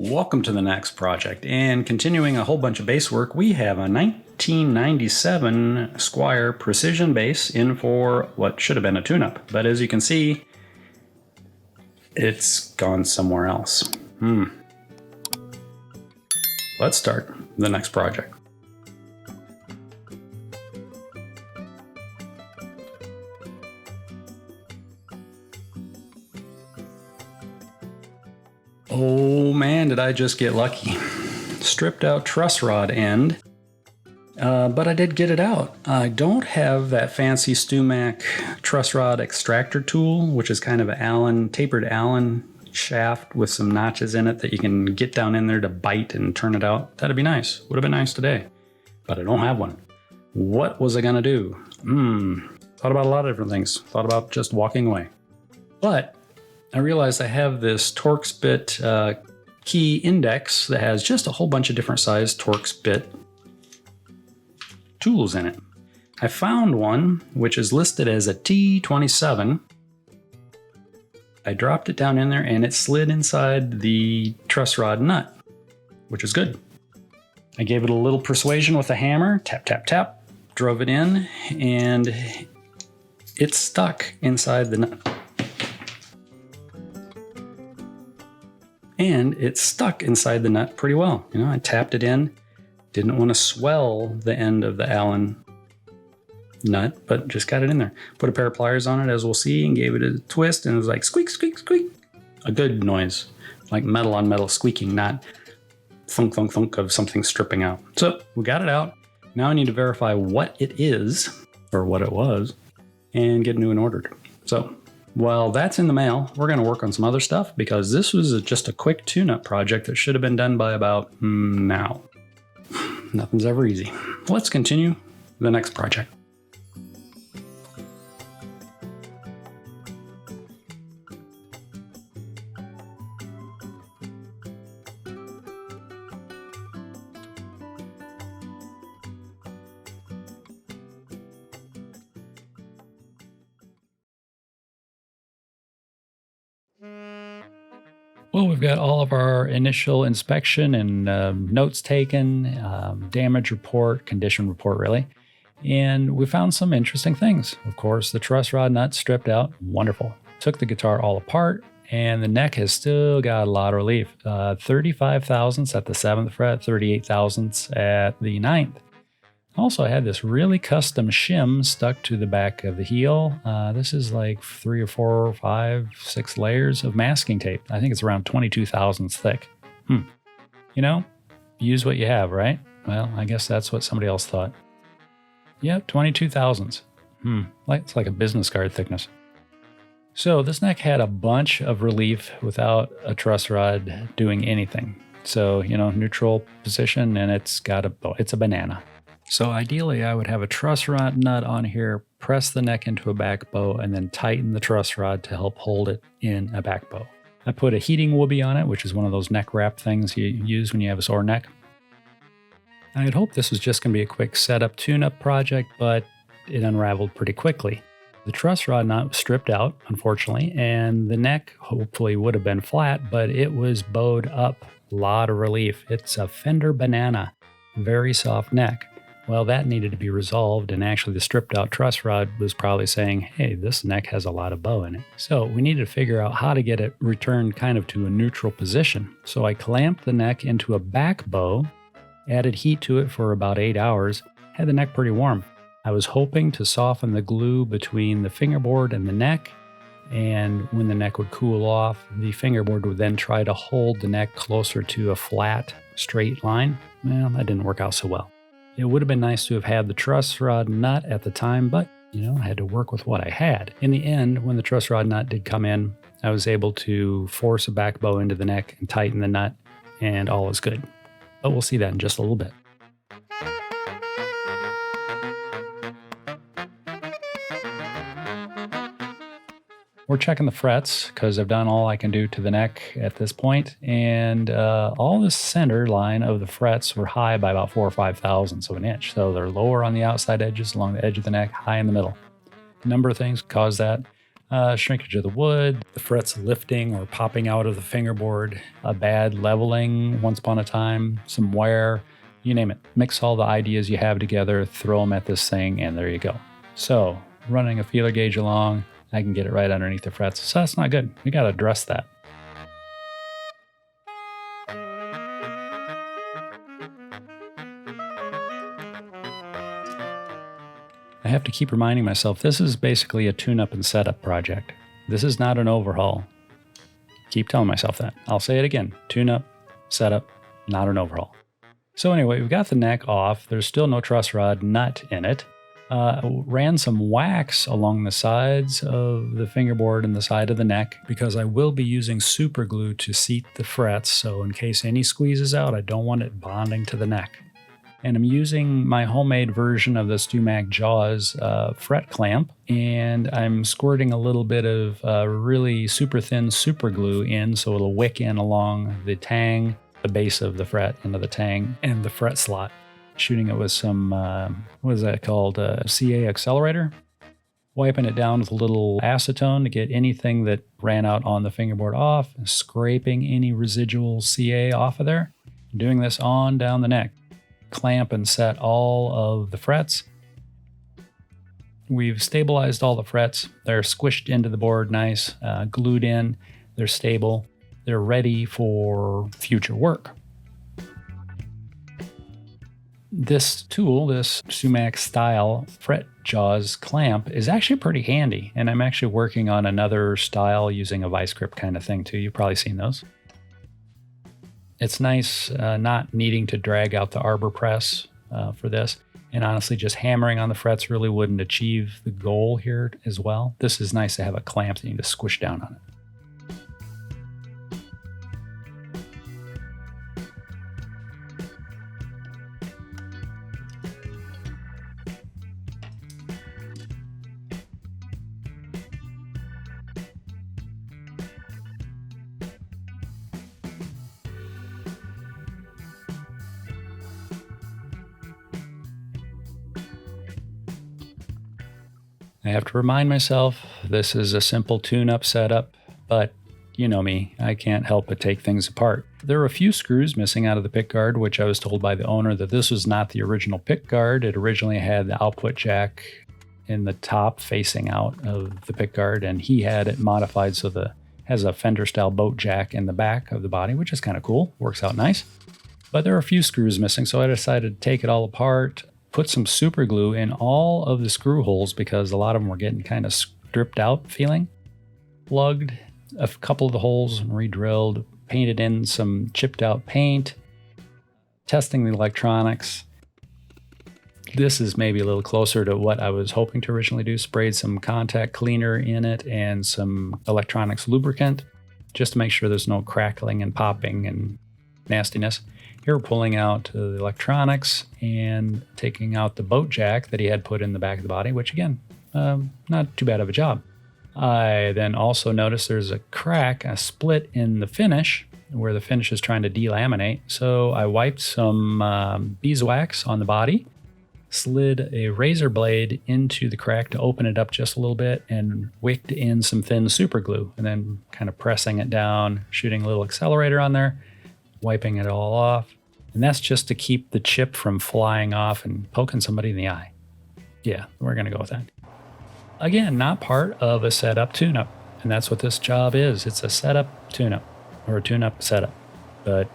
Welcome to the next project, and continuing a whole bunch of base work, we have a 1997 Squier precision base in for what should have been a tune-up, but as you can see, it's gone somewhere else. Let's start the next project. Oh man, did I just get lucky. Stripped out truss rod end, but I did get it out. I don't have that fancy StewMac truss rod extractor tool, which is kind of an tapered Allen shaft with some notches in it that you can get down in there to bite and turn it out. That'd be nice. Would have been nice today, but I don't have one. What was I gonna do? Thought about a lot of different things. Thought about just walking away. But I realized I have this Torx bit key index that has just a whole bunch of different size Torx bit tools in it. I found one which is listed as a T27. I dropped it down in there and it slid inside the truss rod nut, which is good. I gave it a little persuasion with a hammer, tap, tap, tap, drove it in, and it stuck inside the nut. And it stuck inside the nut pretty well. You know, I tapped it in, didn't want to swell the end of the Allen nut, but just got it in there. Put a pair of pliers on it, as we'll see, and gave it a twist, and it was like squeak, squeak, squeak. A good noise, like metal on metal squeaking, not thunk, thunk, thunk of something stripping out. So we got it out. Now I need to verify what it is, or what it was, and get a new one ordered. So while that's in the mail, we're going to work on some other stuff because this was just a quick tune-up project that should have been done by about now. Nothing's ever easy. Let's continue the next project. Well, we've got all of our initial inspection and notes taken, damage report, condition report really, and we found some interesting things. Of course, the truss rod nut stripped out, wonderful. Took the guitar all apart, and the neck has still got a lot of relief. 35 thousandths at the 7th fret, 38 thousandths at the 9th. Also, I had this really custom shim stuck to the back of the heel. This is like 3 or 4 or 5, 6 layers of masking tape. I think it's around 22 thousandths thick. You know, use what you have, right? Well, I guess that's what somebody else thought. Yep, 22 thousandths. It's like a business card thickness. So this neck had a bunch of relief without a truss rod doing anything. So, you know, neutral position, and it's a banana. So ideally, I would have a truss rod nut on here, press the neck into a back bow, and then tighten the truss rod to help hold it in a back bow. I put a heating whoopee on it, which is one of those neck wrap things you use when you have a sore neck. I had hoped this was just going to be a quick setup tune-up project, but it unraveled pretty quickly. The truss rod nut was stripped out, unfortunately, and the neck hopefully would have been flat, but it was bowed up. A lot of relief. It's a Fender Banana, very soft neck. Well, that needed to be resolved, and actually the stripped out truss rod was probably saying, hey, this neck has a lot of bow in it. So we needed to figure out how to get it returned kind of to a neutral position. So I clamped the neck into a back bow, added heat to it for about 8 hours, had the neck pretty warm. I was hoping to soften the glue between the fingerboard and the neck, and when the neck would cool off, the fingerboard would then try to hold the neck closer to a flat, straight line. Well, that didn't work out so well. It would have been nice to have had the truss rod nut at the time, but, you know, I had to work with what I had. In the end, when the truss rod nut did come in, I was able to force a back bow into the neck and tighten the nut, and all is good. But we'll see that in just a little bit. We're checking the frets because I've done all I can do to the neck at this point, and all the center line of the frets were high by about 4 or 5 thousandths of an inch. So they're lower on the outside edges along the edge of the neck, high in the middle. A number of things caused that. Shrinkage of the wood, the frets lifting or popping out of the fingerboard, a bad leveling once upon a time, some wear, you name it. Mix all the ideas you have together, throw them at this thing, and there you go. So, running a feeler gauge along, I can get it right underneath the frets. So that's not good. We got to address that. I have to keep reminding myself this is basically a tune-up and setup project. This is not an overhaul. Keep telling myself that. I'll say it again. Tune-up, setup, not an overhaul. So anyway, we've got the neck off. There's still no truss rod nut in it. Ran some wax along the sides of the fingerboard and the side of the neck because I will be using super glue to seat the frets. So in case any squeezes out, I don't want it bonding to the neck. And I'm using my homemade version of the StewMac Jaws fret clamp, and I'm squirting a little bit of really super thin super glue in so it'll wick in along the tang, the base of the fret into the tang, and the fret slot. Shooting it with some, what is that called, CA accelerator. Wiping it down with a little acetone to get anything that ran out on the fingerboard off, scraping any residual CA off of there. Doing this on down the neck. Clamp and set all of the frets. We've stabilized all the frets. They're squished into the board nice, glued in. They're stable. They're ready for future work. This tool, this StewMac style fret jaws clamp, is actually pretty handy. And I'm actually working on another style using a vice grip kind of thing too. You've probably seen those. It's nice not needing to drag out the arbor press for this. And honestly, just hammering on the frets really wouldn't achieve the goal here as well. This is nice to have a clamp that you can just squish down on it. I have to remind myself this is a simple tune-up setup, but you know me, I can't help but take things apart. There are a few screws missing out of the pickguard, which I was told by the owner that this was not the original pickguard. It originally had the output jack in the top facing out of the pickguard, and he had it modified so it has a fender-style boat jack in the back of the body, which is kind of cool. Works out nice. But there are a few screws missing, so I decided to take it all apart, put some super glue in all of the screw holes because a lot of them were getting kind of stripped out feeling. Plugged a couple of the holes and re-drilled, painted in some chipped out paint, testing the electronics. This is maybe a little closer to what I was hoping to originally do. Sprayed some contact cleaner in it and some electronics lubricant just to make sure there's no crackling and popping and nastiness. Here we're pulling out the electronics and taking out the boat jack that he had put in the back of the body, which again, not too bad of a job. I then also noticed there's a crack, a split in the finish where the finish is trying to delaminate. So I wiped some beeswax on the body, slid a razor blade into the crack to open it up just a little bit, and wicked in some thin super glue, and then kind of pressing it down, shooting a little accelerator on there, wiping it all off. And that's just to keep the chip from flying off and poking somebody in the eye. Yeah, we're going to go with that. Again, not part of a setup tune-up. And that's what this job is. It's a setup tune-up, or a tune-up setup. But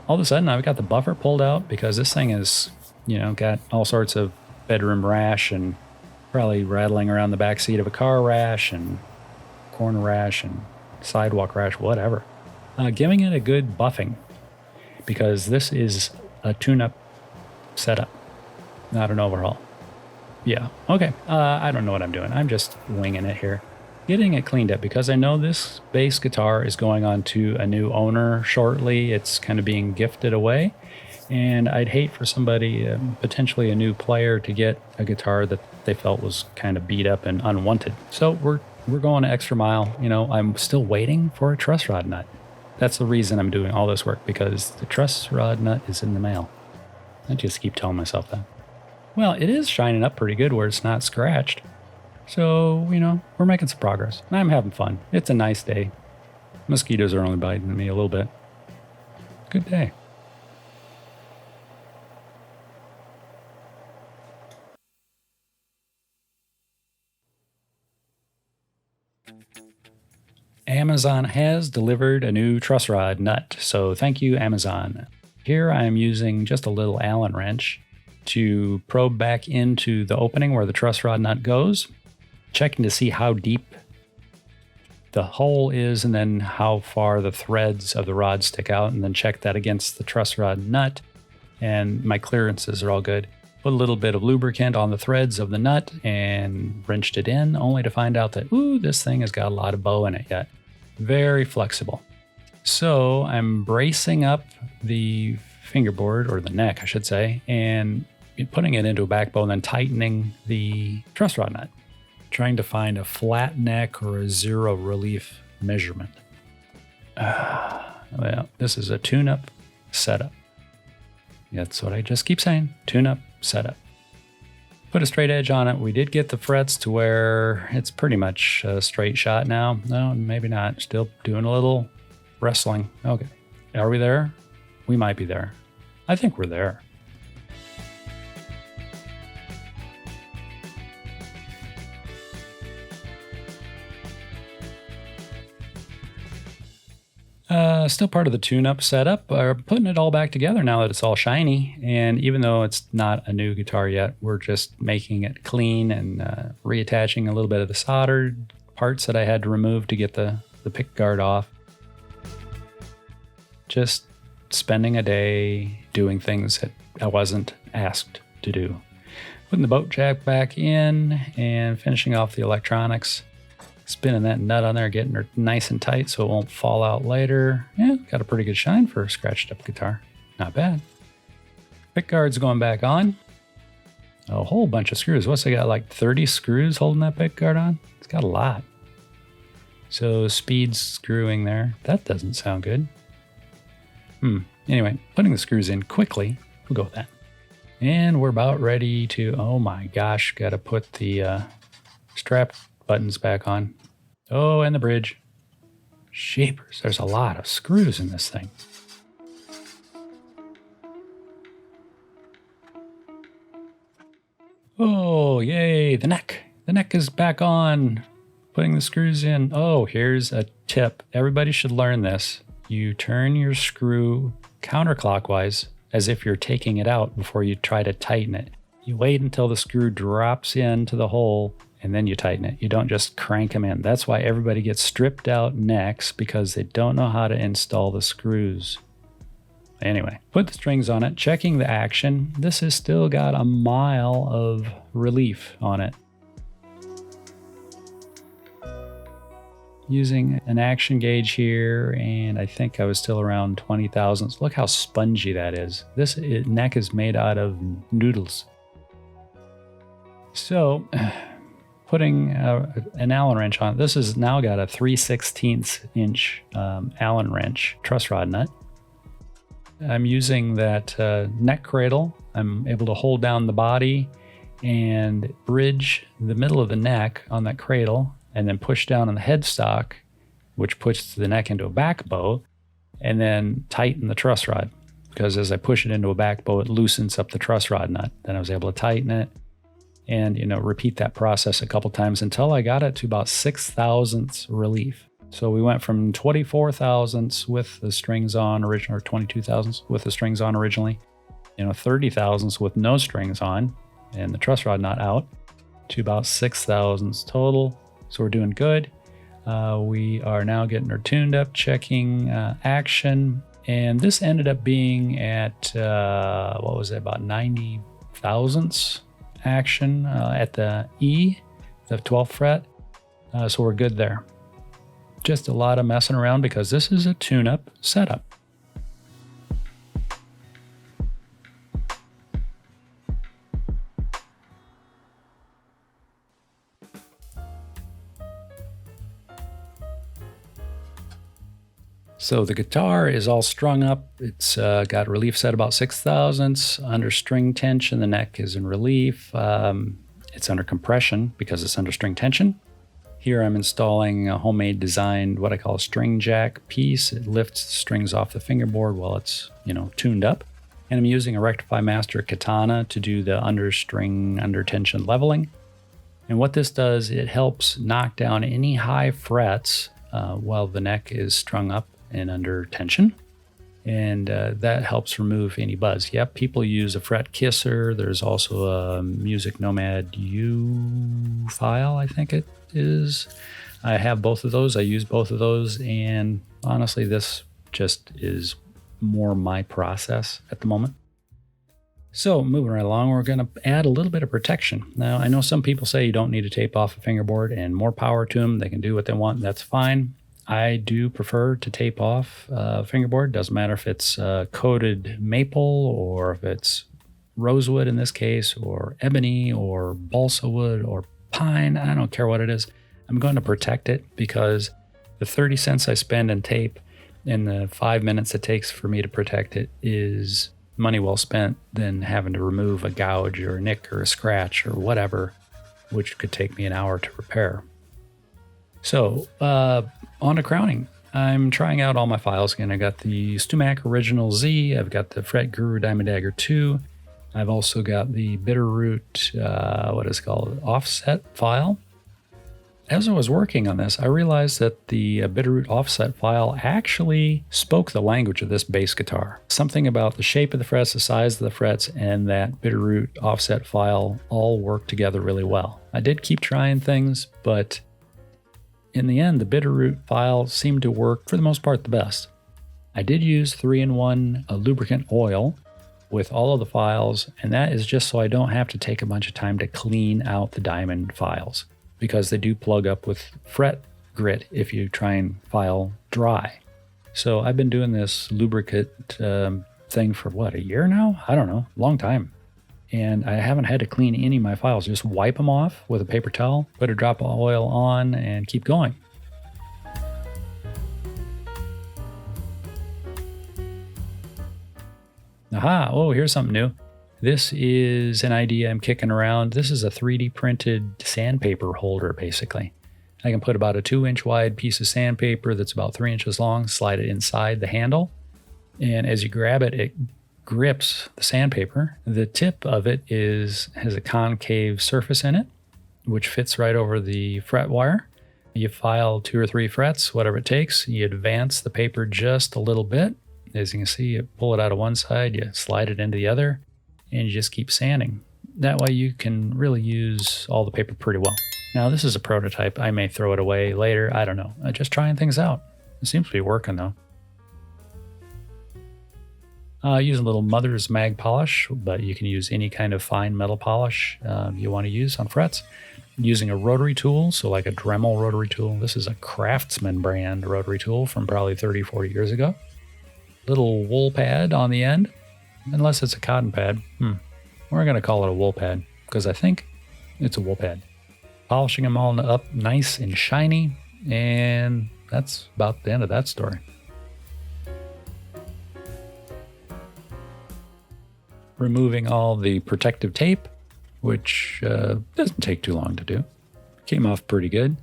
all of a sudden, I've got the buffer pulled out because this thing is, got all sorts of bedroom rash and probably rattling around the back seat of a car rash and corner rash and sidewalk rash, whatever. Giving it a good buffing because this is a tune-up setup, not an overhaul. Yeah, okay. I don't know what I'm doing. I'm just winging it here. Getting it cleaned up because I know this bass guitar is going on to a new owner shortly. It's kind of being gifted away. And I'd hate for somebody, potentially a new player, to get a guitar that they felt was kind of beat up and unwanted. So we're going an extra mile. I'm still waiting for a truss rod nut. That's the reason I'm doing all this work, because the truss rod nut is in the mail. I just keep telling myself that. Well, it is shining up pretty good where it's not scratched. So, we're making some progress. And I'm having fun. It's a nice day. Mosquitoes are only biting me a little bit. Good day. Amazon has delivered a new truss rod nut, so thank you, Amazon. Here I am using just a little Allen wrench to probe back into the opening where the truss rod nut goes, checking to see how deep the hole is and then how far the threads of the rod stick out, and then check that against the truss rod nut, and my clearances are all good. Put a little bit of lubricant on the threads of the nut and wrenched it in, only to find out that, this thing has got a lot of bow in it yet. Very flexible. So I'm bracing up the fingerboard, or the neck, I should say, and putting it into a back bow and then tightening the truss rod nut, trying to find a flat neck or a zero relief measurement. Well, this is a tune-up setup. That's what I just keep saying, tune-up setup. Put a straight edge on it. We did get the frets to where it's pretty much a straight shot now. No, maybe not. Still doing a little wrestling. Okay. Are we there? We might be there. I think we're there. Still part of the tune-up setup. We're putting it all back together now that it's all shiny. And even though it's not a new guitar yet, we're just making it clean and reattaching a little bit of the soldered parts that I had to remove to get the pick guard off. Just spending a day doing things that I wasn't asked to do. Putting the boat jack back in and finishing off the electronics. Spinning that nut on there, getting her nice and tight so it won't fall out later. Yeah, got a pretty good shine for a scratched up guitar. Not bad. Pick guard's going back on. A whole bunch of screws. What's it got, like 30 screws holding that pick guard on? It's got a lot. So speed screwing there. That doesn't sound good. Anyway, putting the screws in quickly. We'll go with that. And we're about ready to, oh my gosh, got to put the strap buttons back on. Oh, and the bridge. Shapers, there's a lot of screws in this thing. Oh, yay, the neck. The neck is back on. Putting the screws in. Oh, here's a tip. Everybody should learn this. You turn your screw counterclockwise as if you're taking it out before you try to tighten it. You wait until the screw drops into the hole and then you tighten it. You don't just crank them in. That's why everybody gets stripped out necks, because they don't know how to install the screws. Anyway, put the strings on it, checking the action. This has still got a mile of relief on it. Using an action gauge here, and I think I was still around 20 thousandths. Look how spongy that is. This neck is made out of noodles. So, putting an Allen wrench on it. This has now got a 3/16 inch Allen wrench truss rod nut. I'm using that neck cradle. I'm able to hold down the body and bridge the middle of the neck on that cradle, and then push down on the headstock, which puts the neck into a back bow, and then tighten the truss rod. Because as I push it into a back bow, it loosens up the truss rod nut. Then I was able to tighten it and, repeat that process a couple times until I got it to about 6 thousandths relief. So we went from 24 thousandths with the strings on originally, or 22 thousandths with the strings on originally, 30 thousandths with no strings on and the truss rod not out, to about 6 thousandths total. So we're doing good. We are now getting her tuned up, checking action. And this ended up being at, about 90 thousandths action at the E, the 12th fret. So we're good there. Just a lot of messing around because this is a tune-up setup. So the guitar is all strung up. It's got relief set about 6 thousandths under string tension. The neck is in relief. It's under compression because it's under string tension. Here I'm installing a homemade designed, what I call a string jack piece. It lifts the strings off the fingerboard while it's, tuned up. And I'm using a Rectify Master Katana to do the understring, under tension leveling. And what this does, it helps knock down any high frets while the neck is strung up and under tension. And that helps remove any buzz. Yep, people use a fret kisser. There's also a Music Nomad U file, I think it is. I have both of those. I use both of those. And honestly, this just is more my process at the moment. So moving right along, we're going to add a little bit of protection. Now, I know some people say you don't need to tape off a fingerboard, and more power to them. They can do what they want. That's fine. I do prefer to tape off a fingerboard. Doesn't matter if it's coated maple or if it's rosewood in this case, or ebony or balsa wood or pine. I don't care what it is. I'm going to protect it because the 30 cents I spend in tape and the 5 minutes it takes for me to protect it is money well spent than having to remove a gouge or a nick or a scratch or whatever, which could take me an hour to repair. So, on to crowning. I'm trying out all my files again. I got the Stumac Original Z. I've got the Fret Guru Diamond Dagger 2. I've also got the Bitterroot, offset file. As I was working on this, I realized that the Bitterroot offset file actually spoke the language of this bass guitar. Something about the shape of the frets, the size of the frets, and that Bitterroot offset file all work together really well. I did keep trying things, but in the end, the Bitterroot file seemed to work for the most part the best. I did use 3-in-1 lubricant oil with all of the files, and that is just so I don't have to take a bunch of time to clean out the diamond files, because they do plug up with fret grit if you try and file dry. So I've been doing this lubricant thing for a year now? I don't know, long time. And I haven't had to clean any of my files. Just wipe them off with a paper towel, put a drop of oil on, and keep going. Aha, oh, here's something new. This is an idea I'm kicking around. This is a 3D printed sandpaper holder, basically. I can put about a 2-inch wide piece of sandpaper that's about 3 inches long, slide it inside the handle, and as you grab it, it grips the sandpaper. The tip of it has a concave surface in it, which fits right over the fret wire. You file 2 or 3 frets, whatever it takes. You advance the paper just a little bit. As you can see, you pull it out of one side, you slide it into the other, and you just keep sanding. That way you can really use all the paper pretty well. Now, this is a prototype. I may throw it away later. I don't know. I'm just trying things out. It seems to be working, though. Use a little Mother's Mag polish, but you can use any kind of fine metal polish you want to use on frets. Using a rotary tool, so like a Dremel rotary tool. This is a Craftsman brand rotary tool from probably 30, 40 years ago. Little wool pad on the end, unless it's a cotton pad. We're going to call it a wool pad because I think it's a wool pad. Polishing them all up nice and shiny, and that's about the end of that story. Removing all the protective tape, which doesn't take too long to do. Came off pretty good.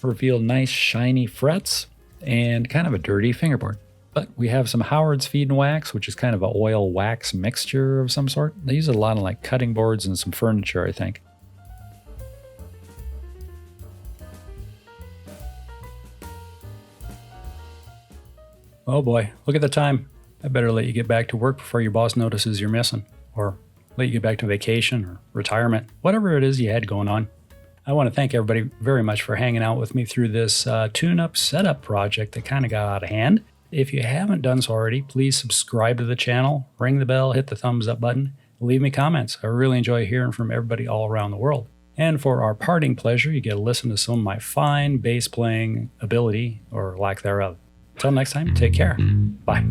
Revealed nice shiny frets and kind of a dirty fingerboard. But we have some Howard's Feed and Wax, which is kind of an oil wax mixture of some sort. They use it a lot on like cutting boards and some furniture, I think. Oh boy, look at the time. I better let you get back to work before your boss notices you're missing, or let you get back to vacation or retirement, whatever it is you had going on. I want to thank everybody very much for hanging out with me through this tune-up setup project that kind of got out of hand. If you haven't done so already, please subscribe to the channel, ring the bell, hit the thumbs up button, leave me comments. I really enjoy hearing from everybody all around the world. And for our parting pleasure, you get to listen to some of my fine bass playing ability, or lack thereof. Until next time, take care. Bye.